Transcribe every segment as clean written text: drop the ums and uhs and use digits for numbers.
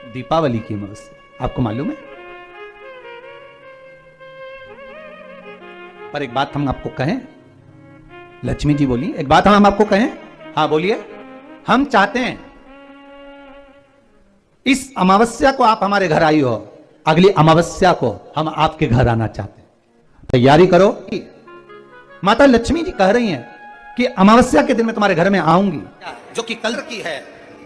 दीपावली की अमावस्या, आपको मालूम है? पर एक बात हम आपको कहें, लक्ष्मी जी बोली, एक बात हम आपको कहें। हाँ बोलिए। हम चाहते हैं इस अमावस्या को आप हमारे घर आई हो, अगली अमावस्या को हम आपके घर आना चाहते हैं। तैयारी करो। माता लक्ष्मी जी कह रही हैं कि अमावस्या के दिन मैं तुम्हारे घर में आऊंगी, जो कि कल की है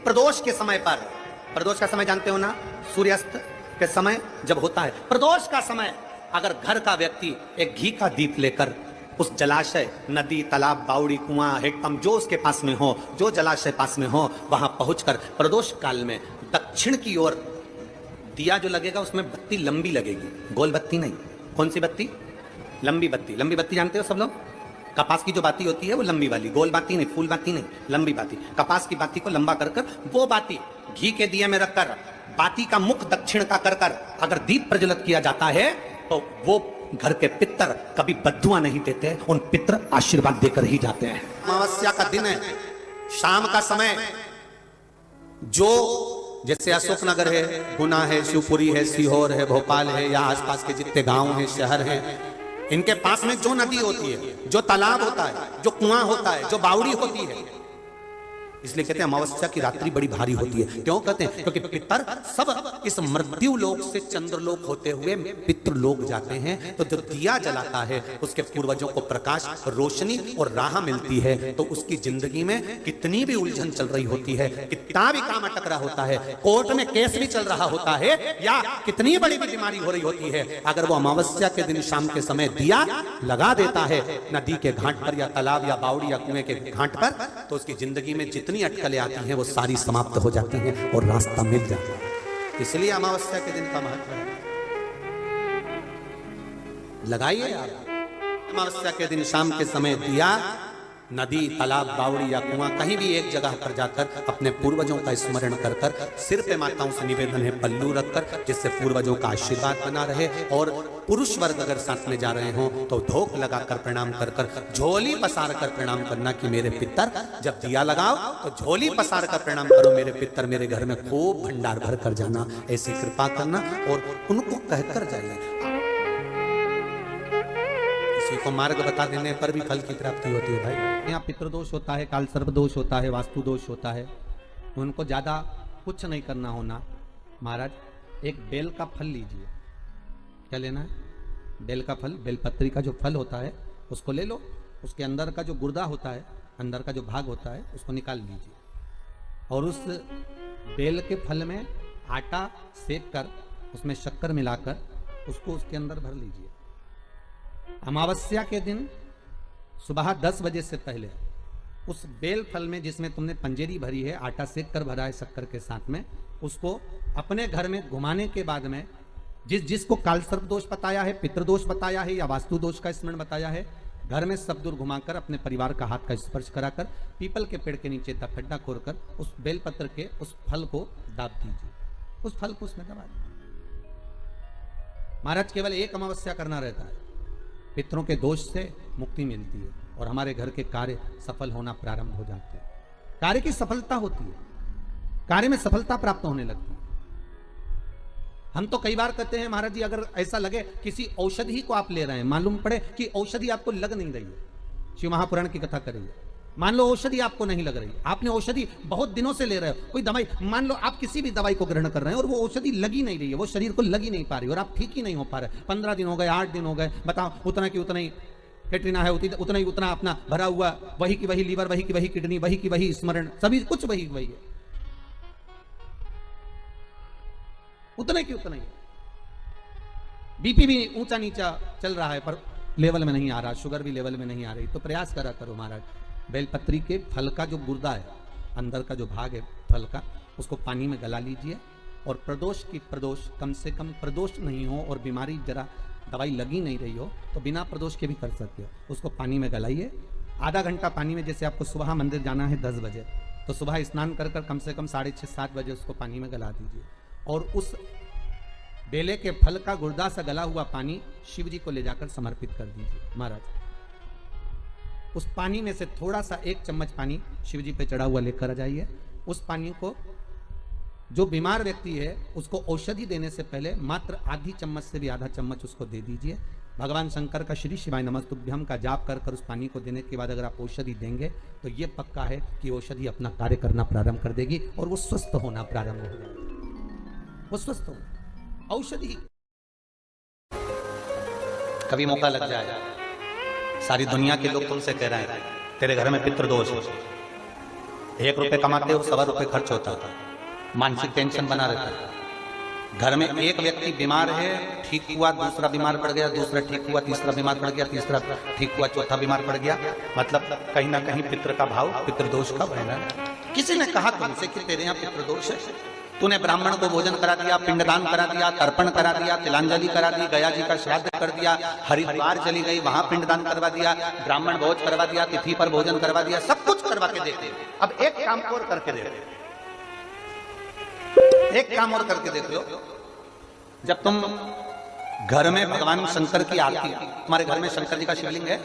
प्रदोष के समय पर। प्रदोष का समय जानते हो ना, सूर्यास्त के समय जब होता है प्रदोष का समय, अगर घर का व्यक्ति एक घी का दीप लेकर उस जलाशय, नदी, तालाब, बावड़ी, कुआं, हेडपंप जो उसके पास में हो, जो जलाशय पास में हो, वहां पहुंचकर प्रदोष काल में दक्षिण की ओर दिया जो लगेगा उसमें बत्ती लंबी लगेगी, गोल बत्ती नहीं। कौन सी बत्ती? लंबी बत्ती। लंबी बत्ती जानते हो सब लोग? कपास की जो बाती होती है वो लंबी वाली, गोल बाती नहीं, फूल बाती नहीं, लंबी बाती। कपास की बाती को लंबा कर कर वो बाती घी के दिए में रखकर बाती का मुख दक्षिण का कर कर अगर दीप प्रज्वलित किया जाता है तो वो घर के पितर कभी बद्दुआ नहीं देते, उन पितर आशीर्वाद देकर ही जाते हैं। अमावस्या का दिन है, शाम का समय, जो जैसे अशोकनगर है, गुना है, शिवपुरी है, सीहोर है, भोपाल है, या आसपास के जितने गांव हैं, शहर हैं, इनके पास में जो नदी होती है, जो तालाब होता है, जो कुआं होता है, जो बावड़ी होती है, इसलिए कहते हैं अमावस्या की रात्रि बड़ी भारी होती है। क्यों कहते हैं? क्योंकि पितर सब इस मृत्यु लोक से चंद्रलोक होते हुए पितृ लोक जाते हैं। तो जो दिया जलाता है उसके पूर्वजों को प्रकाश, रोशनी और राह मिलती है। तो उसकी जिंदगी में कितनी भी उलझन चल रही होती है, कितना भी काम अटक रहा होता है, कोर्ट में केस भी चल रहा होता है, या कितनी बड़ी भी बीमारी हो रही होती है, अगर वो अमावस्या के दिन शाम के समय दिया लगा देता है नदी के घाट पर या तालाब या बावड़ी या कुएं के घाट पर, तो उसकी जिंदगी में जितनी अटकलें आती हैं वो सारी समाप्त हो जाती हैं और रास्ता मिल जाता है। इसलिए अमावस्या के दिन का महत्व है। लगाइए आप अमावस्या के दिन शाम के समय दिया नदी, तालाब, बावड़ी या कुआं कहीं भी एक जगह पर जाकर अपने पूर्वजों का स्मरण कर कर सिर पे माताओं से निवेदन है पल्लू रखकर, जिससे पूर्वजों का आशीर्वाद बना रहे। और पुरुष वर्ग अगर साथ में जा रहे हो तो धोख लगाकर प्रणाम कर कर, झोली पसार कर प्रणाम करना कि मेरे पितर, जब दिया लगाओ तो झोली पसार कर प्रणाम करो, मेरे पितर मेरे घर में खूब भंडार भर कर जाना, ऐसी कृपा करना और उनको कहकर जाइए। को मार्ग बता देने पर भी फल की प्राप्ति होती है भाई। यहाँ पितृदोष होता है, काल सर्प दोष होता है, वास्तु दोष होता है, उनको ज्यादा कुछ नहीं करना होना। महाराज एक बेल का फल लीजिए। क्या लेना है? बेल का फल, बेलपत्री का जो फल होता है उसको ले लो, उसके अंदर का जो गुर्दा होता है, अंदर का जो भाग होता है उसको निकाल लीजिए, और उस बेल के फल में आटा सेक कर उसमें शक्कर मिलाकर उसको उसके अंदर भर लीजिए। अमावस्या के दिन सुबह 10 बजे से पहले उस बेल फल में जिसमें तुमने पंजेरी भरी है, आटा सेक कर भरा है शक्कर के साथ में, उसको अपने घर में घुमाने के बाद में जिसको काल सर्प दोष बताया है, पितृदोष बताया है या वास्तु दोष का स्मरण बताया है, घर में सब दूर घुमाकर अपने परिवार का हाथ का स्पर्श कराकर पीपल के पेड़ के नीचे खड्डा खोदकर उस बेलपत्र के उस फल को दाब दीजिए, उस फल को उसमें दबा दीजिए। महाराज केवल एक अमावस्या करना रहता है, पितरों के दोष से मुक्ति मिलती है और हमारे घर के कार्य सफल होना प्रारंभ हो जाते हैं। कार्य की सफलता होती है, कार्य में सफलता प्राप्त होने लगती है। हम तो कई बार कहते हैं महाराज जी, अगर ऐसा लगे किसी औषधि को आप ले रहे हैं, मालूम पड़े कि औषधि आपको लग नहीं रही है, शिव महापुराण की कथा करिए, मान लो औषधि आपको नहीं लग रही, आपने औषधि बहुत दिनों से ले रहे हो, कोई दवाई, मान लो आप किसी भी दवाई को ग्रहण कर रहे हैं और वो औषधि लगी नहीं रही है, वो शरीर को लगी नहीं पा रही और आप ठीक ही नहीं हो पा रहे, 15 दिन हो गए, 8 दिन हो गए, बताओ उतना की उतना ही कैटरीना है, उतना ही उतना अपना भरा हुआ, वही की वही लीवर, वही की वही किडनी, वही की वही स्मरण, सभी कुछ वही वही है, उतने की उतना ही। बीपी भी ऊंचा नीचा चल रहा है पर लेवल में नहीं आ रहा, शुगर भी लेवल में नहीं आ रही, तो प्रयास करा करो महाराज, बेलपत्री के फल का जो गुर्दा है, अंदर का जो भाग है फल का, उसको पानी में गला लीजिए और प्रदोष की प्रदोष, कम से कम प्रदोष नहीं हो और बीमारी जरा दवाई लगी नहीं रही हो तो बिना प्रदोष के भी कर सकते हो, उसको पानी में गलाइए। आधा घंटा पानी में, जैसे आपको सुबह मंदिर जाना है 10 बजे, तो सुबह स्नान कर कर कम से कम 6:30-7 बजे उसको पानी में गला दीजिए और उस बेले के फल का गुर्दा सा गला हुआ पानी शिव जी को ले जाकर समर्पित कर दीजिए। महाराज उस पानी में से थोड़ा सा 1 चम्मच पानी शिव जी पे चढ़ा हुआ लेकर आ जाइए, उस पानी को जो बीमार व्यक्ति है उसको औषधि देने से पहले मात्र आधी चम्मच से भी आधा चम्मच उसको दे दीजिए। भगवान शंकर का श्री शिवाय नमस्तुभ्यम का जाप कर उस पानी को देने के बाद अगर आप औषधि देंगे तो ये पक्का है कि औषधि अपना कार्य करना प्रारंभ कर देगी और वो स्वस्थ होना प्रारंभ हो जाएगा। वो स्वस्थ हो औषधि। कभी मौका लग जाए, सारी दुनिया के लोग तुमसे कह रहे हैं तेरे घर में पितृदोष हो, 1 रुपए कमाते हो 1.25 रुपए खर्च होता है, मानसिक टेंशन बना रहता है। घर में एक व्यक्ति बीमार है, ठीक हुआ, दूसरा बीमार पड़ गया, दूसरा ठीक हुआ, तीसरा बीमार पड़ गया, तीसरा ठीक हुआ, चौथा बीमार पड़ गया। मतलब कहीं ना कहीं पितृ का भाव, पितृदोष का बह रहा है। किसी ने कहा तुमसे कि तेरे यहाँ पितृदोष है, तूने ब्राह्मण को भोजन करा दिया, पिंडदान करा दिया, तर्पण करा दिया, तिलांजलि करा दी, गया जी का श्राद्ध कर दिया, हरिद्वार चली गई, वहां पिंडदान करवा दिया, ब्राह्मण भोज करवा दिया, तिथि पर भोजन करवा दिया, सब कुछ करवा के देते। अब एक काम और करके देते, एक काम और करके देख लो। जब तुम घर में भगवान शंकर की आरती, तुम्हारे घर में शंकर जी का शिवलिंग है,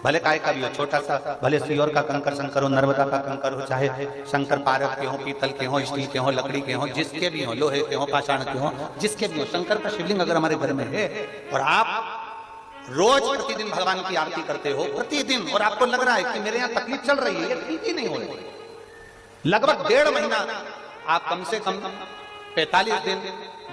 भले काय का भी हो, छोटा सा, भले सियोर का कंकर शंकर हो, नर्मदा का कंकर हो, चाहे शंकर पारक के हो, पीतल के हो, स्टील के हो, लकड़ी के हो, जिसके भी हो, लोहे के हो, पाषाण के हो, जिसके भी हो, शंकर का शिवलिंग अगर हमारे घर में है और आप रोज प्रतिदिन भगवान की आरती करते हो प्रतिदिन, और आपको लग रहा है कि मेरे यहाँ तकलीफ चल रही है, ये ठीक ही नहीं हो रही, लगभग 1.5 महीना आप कम से कम 45 दिन,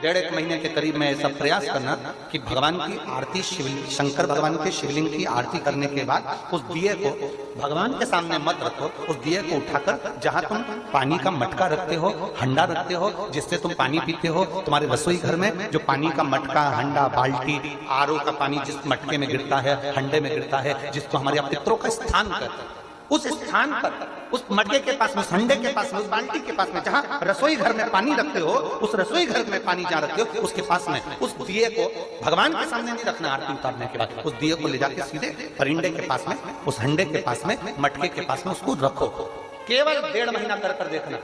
1.5 महीने के करीब में ऐसा प्रयास करना कि भगवान की आरती, शिवलिंग, शंकर भगवान के शिवलिंग की आरती करने के बाद उस दिए को भगवान के सामने मत रखो, उस दिए को उठाकर जहां तुम पानी का मटका रखते हो, हंडा रखते हो, जिससे तुम पानी पीते हो, तुम्हारे रसोई घर में जो पानी का मटका, हंडा, बाल्टी, आरओ का पानी जिस मटके में गिरता है, हंडे में गिरता है, जिसको हमारे यहाँ पितरों का स्थान कहते हैं, उस स्थान पर, उस मटके के पास में, संडे के पास में, उस बाल्टी के पास में, जहां रसोई घर में पानी रखते हो, उस रसोई घर में पानी जहां रखते हो, उसके पास में उस दिए को भगवान के सामने नहीं रखना। आरती उतारने के बाद उस दिए को ले जाके सीधे परिंडे के पास में, उस हंडे के पास में, मटके के पास में उसको रखो। केवल 1.5 महीना कर देखना।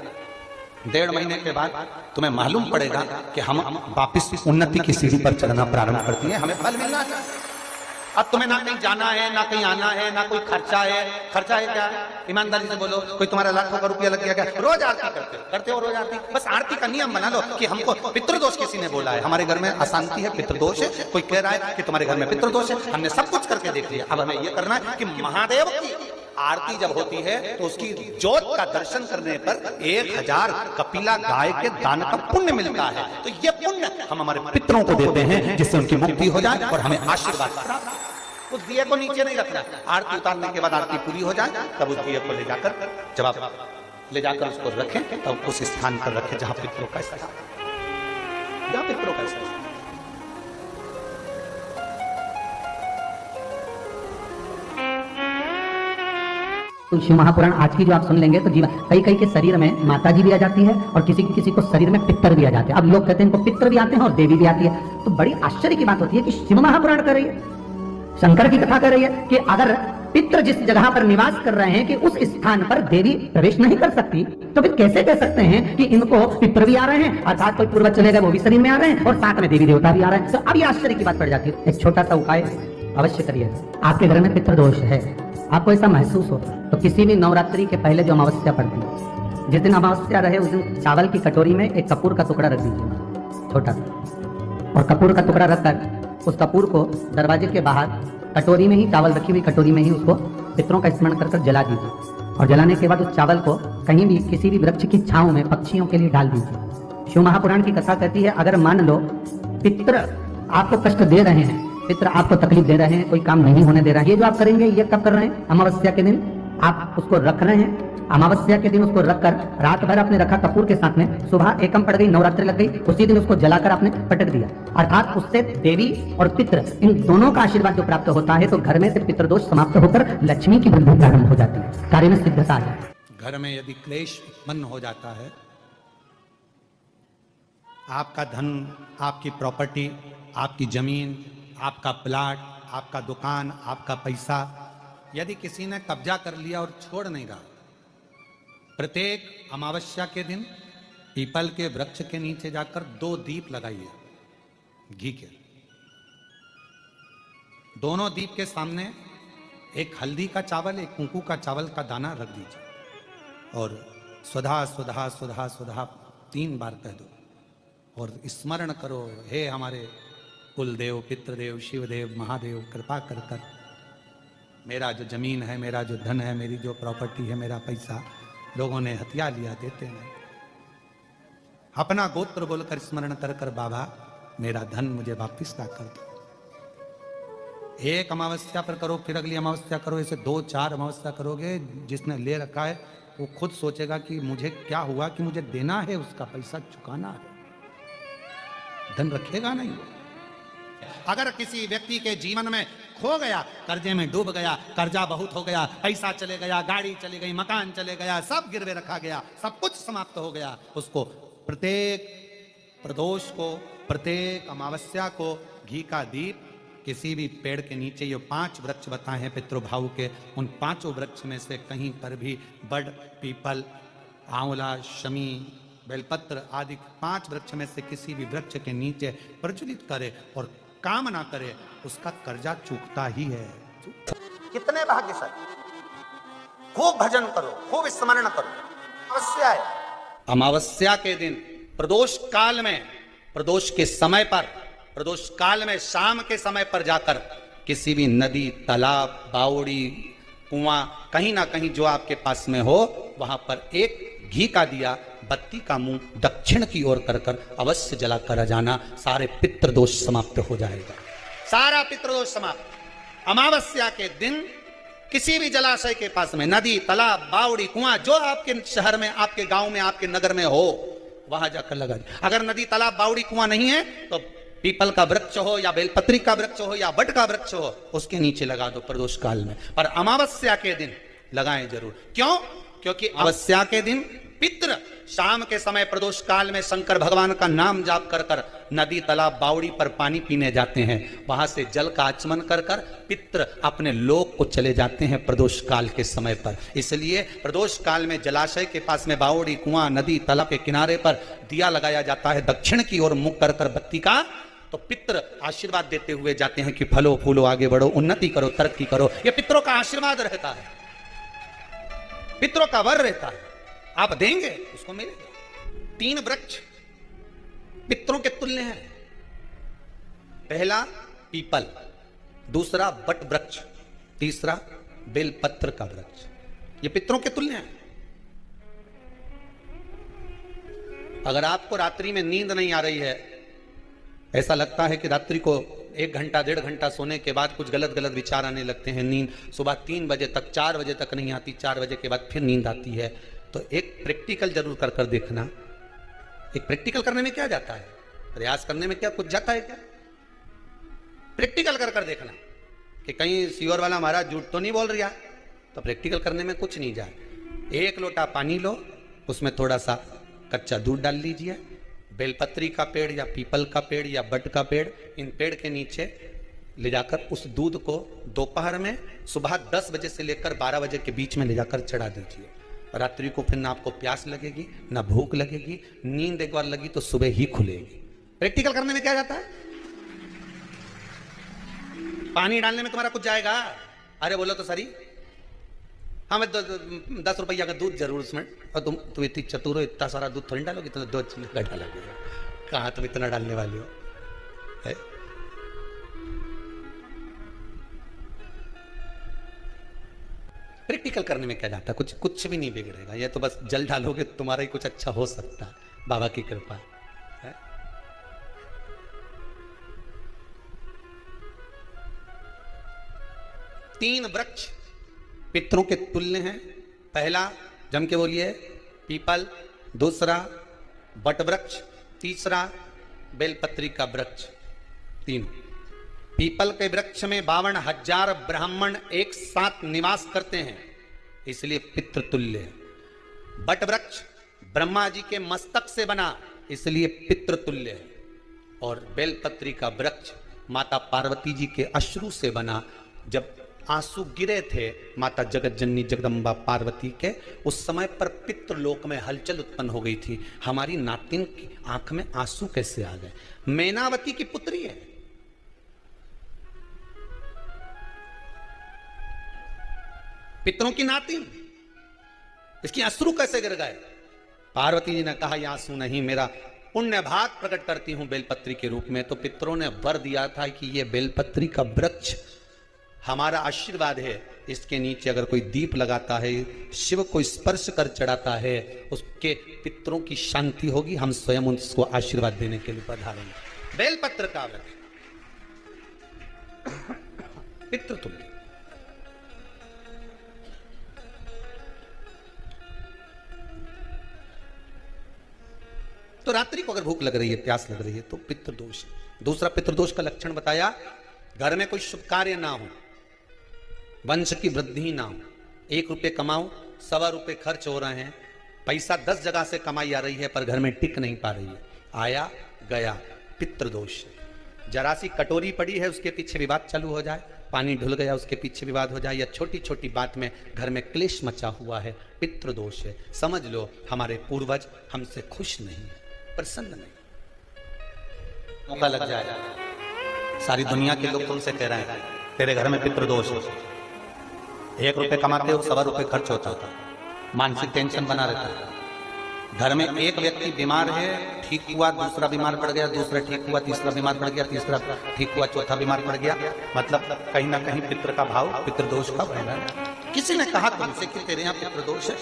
1.5 महीने के बाद तुम्हें मालूम पड़ेगा कि हम वापिस उन्नति की सीढ़ी पर चलना प्रारंभ करती है, हमें फल मिलना चाहिए। अब तुम्हें ना कहीं जाना है, ना कहीं आना है, ना कोई खर्चा है। खर्चा है क्या? ईमानदारी से बोलो, कोई तुम्हारा लाखों का रुपया लग गया क्या? रोज आरती करते हो रोज आरती। बस आरती का नियम बना लो कि हमको पितृदोष किसी ने बोला है, हमारे घर में अशांति है, पितृदोष है, कोई कह रहा है कि तुम्हारे घर में पितृदोष है, हमने सब कुछ करके देख लिया। अब हमें यह करना है कि महादेव की आरती जब होती है तो उसकी ज्योत का दर्शन करने पर 1000 कपिला गाय के दान का पुण्य मिलता है। तो ये पुण्य हम हमारे पितरों को देते हैं, जिससे उनकी मुक्ति हो जाए और हमें आशीर्वाद प्राप्त हो। उस दिए को नीचे नहीं रखना, आरती उतारने के बाद आरती पूरी हो जाए तब उस दिए को ले जाकर, जब आप ले जाकर उसको रखें तब उस स्थान पर रखें जहां पितरों का स्थान, जहां पितरों का स्थान। तो शिव महापुराण आज की जो आप सुन लेंगे तो जीवन कई के शरीर में माता जी भी आ जाती है और किसी को शरीर में पितर भी आ जाते हैं। अब लोग कहते हैं इनको पितर भी आते हैं और देवी भी आती है। तो बड़ी आश्चर्य की बात होती है कि शिव महापुराण कर रही है, शंकर की कथा कर रही है कि अगर पितर जिस जगह पर निवास कर रहे हैं कि उस स्थान पर देवी प्रवेश नहीं कर सकती, तो फिर कैसे कह सकते हैं कि इनको पितर भी आ रहे हैं, अर्थात कोई पूर्वज चले गए वो भी शरीर में आ रहे हैं और साथ में देवी देवता भी आ रहे हैं। तो अब ये आश्चर्य की बात पड़ जाती है। एक छोटा सा उपाय अवश्य करिए। आपके घर में पितृदोष है, आपको ऐसा महसूस हो तो किसी भी नवरात्रि के पहले जो अमावस्या पड़ती है, जिस दिन अमावस्या रहे उस दिन चावल की कटोरी में एक कपूर का टुकड़ा रख दीजिए, छोटा सा, और कपूर का टुकड़ा रखकर उस कपूर को दरवाजे के बाहर कटोरी में ही, चावल रखी हुई कटोरी में ही उसको पितरों का स्मरण कर जला दीजिए। और जलाने के बाद उस चावल को कहीं भी किसी भी वृक्ष की छांव में पक्षियों के लिए डाल दीजिए। शिव महापुराण की कथा कहती है अगर मान लो पितर आपको कष्ट दे रहे हैं, पितर आपको तकलीफ दे रहे हैं, कोई काम नहीं होने दे रहा है, ये जो आप करेंगे ये कब कर रहे हैं? अमावस्या के दिन आप उसको रख रहे हैं। अमावस्या के दिन उसको रखकर रात भर आपने रखा कपूर के साथ में, सुबह एकम पड़ गई, नवरात्रि लग गई, उसी दिन उसको जलाकर आपने पटक दिया। अर्थात उससे देवी और पितर इन दोनों का आशीर्वाद जो प्राप्त होता है तो घर में से पितृदोष समाप्त होकर लक्ष्मी की वृद्धि प्रारंभ हो जाती है, कार्य में सिद्धता आ जाती है। घर में यदि क्लेश उत्पन्न हो जाता है, आपका धन, आपकी प्रॉपर्टी, आपकी जमीन, आपका प्लाट, आपका दुकान, आपका पैसा यदि किसी ने कब्जा कर लिया और छोड़ नहीं रहा, प्रत्येक अमावस्या के दिन पीपल के वृक्ष के नीचे जाकर 2 दीप लगाइए घी के। दोनों दीप के सामने एक हल्दी का चावल, एक कुंकू का चावल का दाना रख दीजिए और सुधा सुधा सुधा सुधा 3 बार कह दो और स्मरण करो, हे हमारे कुलदेव, पितृदेव, शिवदेव, महादेव, कृपा कर कर मेरा जो जमीन है, मेरा जो धन है, मेरी जो प्रॉपर्टी है, मेरा पैसा लोगों ने हथिया लिया, देते नहीं। अपना गोत्र बोलकर स्मरण कर कर बाबा मेरा धन मुझे वापिस ला कर दो। एक अमावस्या पर करो, फिर अगली अमावस्या करो, ऐसे 2-4 अमावस्या करोगे। जिसने ले रखा है वो खुद सोचेगा कि मुझे क्या हुआ, कि मुझे देना है, उसका पैसा चुकाना है, धन रखेगा नहीं। अगर किसी व्यक्ति के जीवन में खो गया, कर्जे में डूब गया, कर्जा बहुत हो गया, पैसा चले गया, गाड़ी चली गई, मकान चले गया, सब गिरवे रखा गया, सब कुछ समाप्त हो गया, उसको प्रत्येक प्रदोष को, प्रत्येक अमावस्या को घी का दीप किसी भी पेड़ के नीचे, ये 5 वृक्ष बताए हैं पितृभाव के, उन 5 वृक्ष में से कहीं पर भी बड़, पीपल, आंवला, शमी, बेलपत्र आदि 5 वृक्ष में से किसी भी वृक्ष के नीचे प्रज्वलित करे और कामना करे, उसका कर्जा चूकता ही है। कितने भाग्यशाली। खूब भजन करो, खूब स्मरण करो। अमावस्या है, अमावस्या के दिन प्रदोष काल में, प्रदोष के समय पर, प्रदोष काल में शाम के समय पर जाकर किसी भी नदी, तालाब, बावड़ी, कुआं, कहीं ना कहीं जो आपके पास में हो, वहां पर एक घी का दिया, बत्ती का मुंह दक्षिण की ओर कर कर अवश्य जला कर जाना। सारे पितृदोष समाप्त हो जाएगा, सारा पितृदोष समाप्त। अमावस्या के दिन किसी भी जलाशय के पास में, नदी, तालाब, बावड़ी, कुआं, जो आपके शहर में, आपके गांव में, आपके नगर में हो, वहां जाकर लगा दे। अगर नदी, तालाब, बावड़ी, कुआं नहीं है तो पीपल का वृक्ष हो या बेलपत्री का वृक्ष हो या बट का वृक्ष हो, उसके नीचे लगा दो प्रदोष काल में। पर अमावस्या के दिन लगाएं जरूर। क्यों? क्योंकि अमावस्या के दिन पितृ शाम के समय प्रदोष काल में शंकर भगवान का नाम जाप कर कर नदी, तालाब, बावड़ी पर पानी पीने जाते हैं। वहां से जल का आचमन कर कर पितृ अपने लोक को चले जाते हैं प्रदोष काल के समय पर। इसलिए प्रदोष काल में जलाशय के पास में, बावड़ी, कुआं, नदी, तालाब के किनारे पर दिया लगाया जाता है दक्षिण की ओर मुख कर कर बत्ती का। तो पितृ आशीर्वाद देते हुए जाते हैं कि फलो फूलो, आगे बढ़ो, उन्नति करो, तरक्की करो। यह पितरों का आशीर्वाद रहता है, पितरों का वर रहता है। आप देंगे उसको मिलेगा। 3 वृक्ष पितरों के तुल्य हैं। पहला पीपल, दूसरा बट वृक्ष, तीसरा बेलपत्र का वृक्ष। ये पितरों के तुल्य हैं। अगर आपको रात्रि में नींद नहीं आ रही है, ऐसा लगता है कि रात्रि को 1 घंटा 1.5 घंटा सोने के बाद कुछ गलत गलत विचार आने लगते हैं, नींद सुबह 3 बजे तक, 4 बजे तक नहीं आती, 4 बजे के बाद फिर नींद आती है, तो एक प्रैक्टिकल जरूर कर कर देखना। एक प्रैक्टिकल करने में क्या जाता है? प्रयास करने में क्या कुछ जाता है क्या? प्रैक्टिकल कर कर देखना कि कहीं सीवर वाला महाराज झूठ तो नहीं बोल रहा। तो प्रैक्टिकल करने में कुछ नहीं जाए। 1 लोटा पानी लो, उसमें थोड़ा सा कच्चा दूध डाल लीजिए, बेलपत्री का पेड़ या पीपल का पेड़ या बट का पेड़, इन पेड़ के नीचे ले जाकर उस दूध को दोपहर में सुबह 10 बजे से लेकर 12 बजे के बीच में ले जाकर चढ़ा दीजिए। रात्रि को फिर ना आपको प्यास लगेगी, ना भूख लगेगी, नींद एक बार लगी तो सुबह ही खुलेगी। प्रैक्टिकल करने में क्या जाता है? पानी डालने में तुम्हारा कुछ जाएगा? अरे बोलो तो सरी, हाँ मैं 10 रुपया का दूध जरूर उसमें, और तुम इतनी चतुर हो, इतना सारा दूध थोड़ी डालोगी, तो 2 चीज का डालोगे। कहाँ तुम इतना डालने वाली हो है? प्रैक्टिकल करने में क्या जाता है? कुछ भी नहीं बिगड़ेगा। ये तो बस जल डालोगे तुम्हारा ही कुछ अच्छा हो सकता है, बाबा की कृपा है। तीन वृक्ष पितरों के तुल्य हैं। पहला जम के बोलिए पीपल, दूसरा बट वृक्ष, तीसरा बेलपत्री का वृक्ष। 3 पीपल के वृक्ष में 52,000 ब्राह्मण एक साथ निवास करते हैं, इसलिए पितृतुल्य है। बट वृक्ष ब्रह्मा जी के मस्तक से बना, इसलिए पितृतुल्य है। और बेलपत्री का वृक्ष माता पार्वती जी के अश्रु से बना। जब आंसू गिरे थे माता जगत जननी जगदम्बा पार्वती के, उस समय पर पितृलोक में हलचल उत्पन्न हो गई थी। हमारी नातिन की आंख में आंसू कैसे आ गए? मैनावती की पुत्री है, पितरों की नातिन, इसकी अश्रु कैसे गिर गए? पार्वती जी ने कहा ये आंसू नहीं, मेरा पुण्य भाग प्रकट करती हूं बेलपत्री के रूप में। तो पितरों ने वर दिया था कि ये बेलपत्री का वृक्ष हमारा आशीर्वाद है, इसके नीचे अगर कोई दीप लगाता है, शिव को स्पर्श कर चढ़ाता है, उसके पितरों की शांति होगी, हम स्वयं उसको आशीर्वाद देने के लिए पधारेंगे। बेलपत्र का वृक्ष पितृ तुल्य। तो रात्रि को अगर भूख लग रही है, प्यास लग रही है, तो पितृदोष। दूसरा पितृदोष का लक्षण बताया, घर में कोई शुभ कार्य ना हो, वंश की वृद्धि ना हो, 1 रुपये कमाओ 1.25 रुपये खर्च हो रहे हैं, पैसा 10 जगह से कमाई आ रही है पर घर में टिक नहीं पा रही है, आया गया, पितृदोष। जरा सी कटोरी पड़ी है उसके पीछे विवाद चालू हो जाए, पानी ढुल गया उसके पीछे विवाद हो जाए, या छोटी छोटी बात में घर में क्लेश मचा हुआ है, पितृदोष है। समझ लो हमारे पूर्वज हमसे खुश नहीं है, प्रसन्न नहीं। मौका लग जाए, सारी दुनिया के लोग तुमसे कह रहे हैं तेरे घर में पितृदोष है, 1 रुपये कमाते हो 1.25 रुपये खर्च होता था, मानसिक टेंशन बना रहता है। घर में एक व्यक्ति बीमार है, ठीक हुआ, दूसरा बीमार पड़ गया, दूसरा ठीक हुआ, तीसरा बीमार पड़ गया, तीसरा ठीक हुआ, चौथा बीमार पड़ गया, मतलब कहीं ना कहीं पितृ का भाव, पितृदोष का भाव है। किसी ने कहा तुमसे कि तेरे यहाँ पितृदोष है,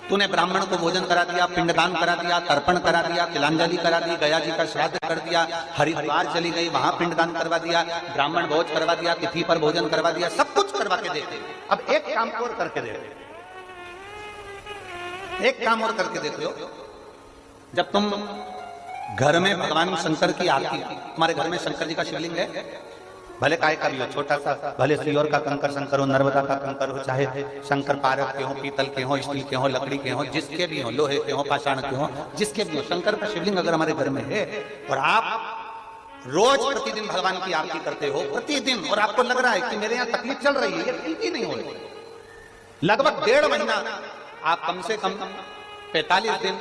तूने ब्राह्मण को भोजन करा दिया, पिंडदान करा दिया, तर्पण करा दिया, तिलांजलि करा दी, गया जी का श्राद्ध कर दिया, हरिद्वार चली गई, वहां पिंडदान करवा दिया, ब्राह्मण भोज करवा दिया, तिथि पर भोजन करवा दिया, सब कुछ करवा के देते। अब एक काम और करके देते, एक काम और करके देते हो। जब तुम घर में भगवान शंकर की आरती, तुम्हारे घर में शंकर जी का शिवलिंग है, भले काय का भी हो, छोटा सा, भले सियोर का कंकर शंकर हो, नर्मदा का कंकर हो, चाहे शंकर पारक के हो, पीतल के हो, स्टील के हो, लकड़ी के हो, जिसके भी हो, लोहे के हो, पाषाण के हो, जिसके भी हो, शंकर का शिवलिंग अगर हमारे घर में है और आप रोज प्रतिदिन भगवान की आरती करते हो, प्रतिदिन, और आपको लग रहा है कि मेरे यहाँ तकलीफ चल रही है, ये ठीक ही नहीं हो रही, लगभग 1.5 महीना आप कम से कम 45 दिन,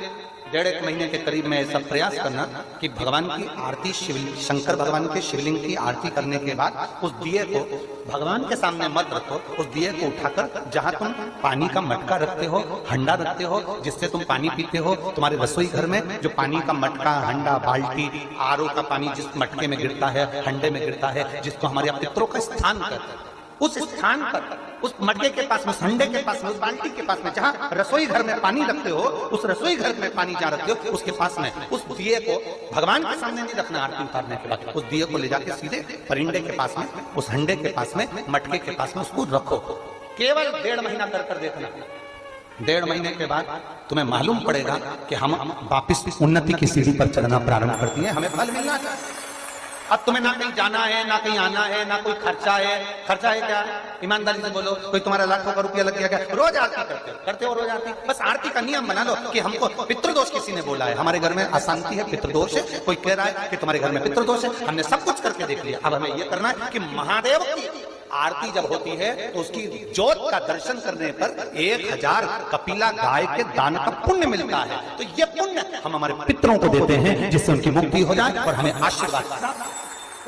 1.5 महीने के करीब में ऐसा प्रयास करना कि भगवान की आरती, शंकर भगवान के शिवलिंग की आरती करने के बाद उस दिए को भगवान के सामने मत रखो, उस दिए को उठाकर जहां तुम पानी का मटका रखते हो, हंडा रखते हो, जिससे तुम पानी पीते हो, तुम्हारे रसोई घर में जो पानी का मटका, हंडा, बाल्टी, आरओ का पानी जिस मटके में गिरता है, हंडे में गिरता है, जिसको हमारे पितरों का स्थान कहते हैं, उस स्थान पर, उस मटके के पास में, संडे के पास में, उस बाल्टी के पास में, जहां रसोई घर में पानी रखते हो, उस रसोई घर में पानी जहां रखते हो, उसके पास में उस दिए को भगवान के सामने नहीं रखना। आरती उतारने के बाद उस दिए को ले जाके सीधे परिंडे के पास में, उस हंडे के पास में, मटके के पास में उसको रखो। केवल 1.5 महीना कर देखना। 1.5 महीने के बाद तुम्हें मालूम पड़ेगा कि हम वापिस उन्नति की सीढ़ी पर चढ़ना प्रारंभ करती है, हमें फल मिलना चाहिए। अब तुम्हें ना कहीं जाना है, ना कहीं आना है, ना कोई खर्चा है। खर्चा है क्या? ईमानदारी से बोलो, कोई तुम्हारा लाखों का रुपया लग गया क्या? रोज आरती करते हो रोज आरती। बस आरती का नियम बना लो कि हमको पितृदोष किसी ने बोला है, हमारे घर में अशांति है, पितृदोष है, कोई कह रहा है कि तुम्हारे घर में पितृदोष है, हमने सब कुछ करके देख लिया। अब हमें यह करना है कि महादेव की आरती जब होती है तो उसकी ज्योत का दर्शन करने पर 1000 कपिला गाय के दान का पुण्य मिलता है। तो ये पुण्य हम हमारे पितरों को देते हैं, जिससे उनकी मुक्ति हो जाए और हमें आशीर्वाद।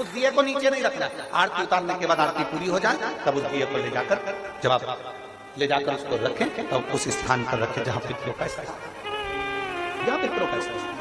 उस दिए को नीचे नहीं रखना, आरती उतारने के बाद आरती पूरी हो जाए तब उस दिए को ले जाकर, जब आप ले जाकर उसको रखें तब उस स्थान पर रखें जहां पितरों का स्थान, जहां पितरों का स्थान।